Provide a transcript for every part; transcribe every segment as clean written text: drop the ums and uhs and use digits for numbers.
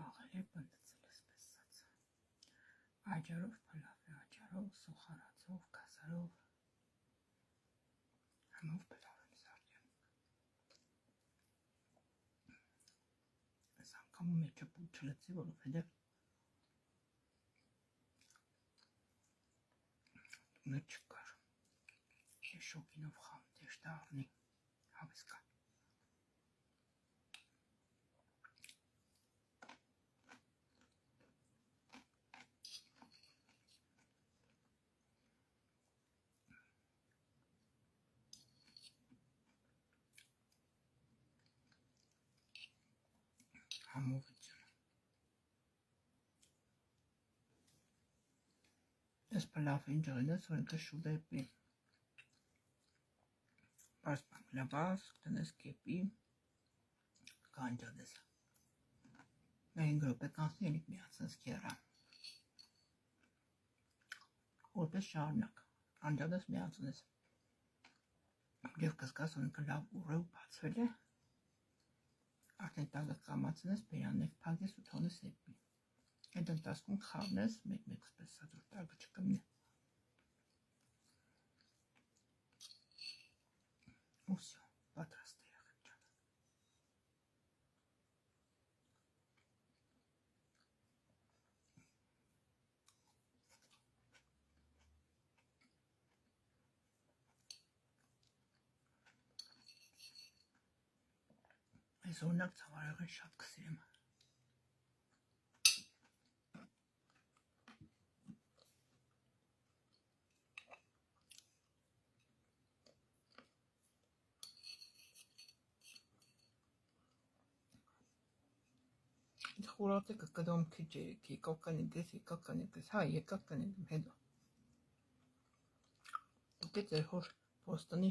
Աղելի բնդծել ես պեսած Աջարով պլավ է, աջարով, սոխարացով, կասարով Համով պլավ եմ զարդյան Ես անգամ մեջը պուտ չլծի, որով հետև Տունը չկար Ես շոկինով խամ դեշտա առնի Հավես կա Համով ջան Ես պլավին ջղին ես, որ ինքը շուտ է պի Պարս բանգլավաս, տնես կեպի Կանջադ ես Մերին գրոպ է կանսնի ենիք միացնես կերա Որպես շարնակ, կանջադ ես միացնես Եվ կսկաս, որ ինքը լավ ուր է ու բացվել է Արդեն տագը կամացնես, բերաննեք պագես ու թոնես էպի Այդ ընտասկուն խավնես, մեկ սպեսած որ տագը չկմնի Ուսյո, պատրաստ է եղել ջան Այս օրնակ ծավարեղեն շատ կսիրեմ Խուրատեկը կդոմ քիչ երիք, եկակ կանետես, հա եկակ կանետում հետո Դուք է ձեր հոր պոստանի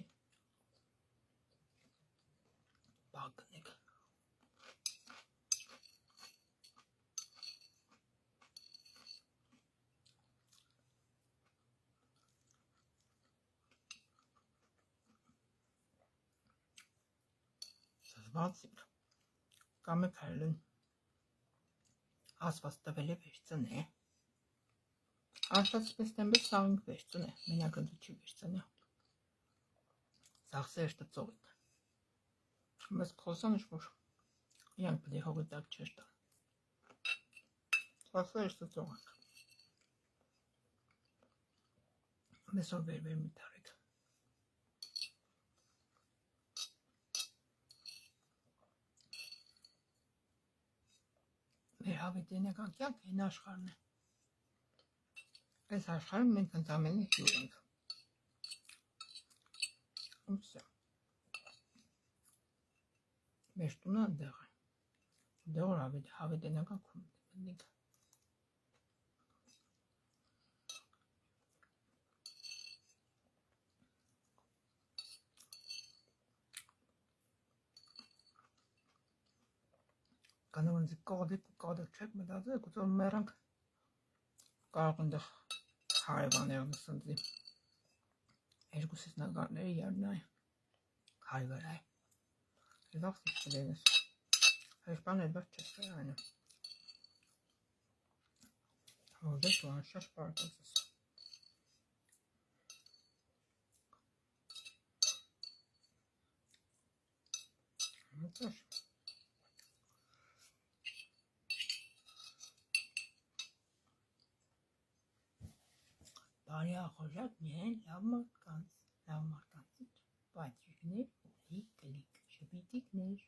բագնեք Զվացիկ Կամ եք հայլեն Ասված տվել է վերցն է Ասված սպեստեն բես սաղինք վերցն է Մենակ ընդու չի վերցն է Զաղսը էշտը ծողիք Մեզ կխոսան որ Յանք պդի հողի տակ չեշտա Զաղսը էշտը ծողիք Մեզ որ վեր մի տարիք Մեր հավետենական կյանք են աշխարհն է Այս աշխարհում մենք ընդամենը հյուր ենք Ուսյա Մեր տունը ընդեղ է Դեղ որ հավետենական կում մտնիկ Կանոր ընձի կողդիկ չեք մտածել, կուծոր մերանք կարող ընդեղ հարևաներն սնդի Երկուսից նագարները երնայ Հարվարայ Եզաղ սիքպդեն ես Հեշպան էդված չես կայանը Հորդես ու անշաշ պարտած ես Մտաշ Բարի ախորժակ միայն լավ մարդկանց, պատիժներ, ուլի կլիկ, շպիտիկներ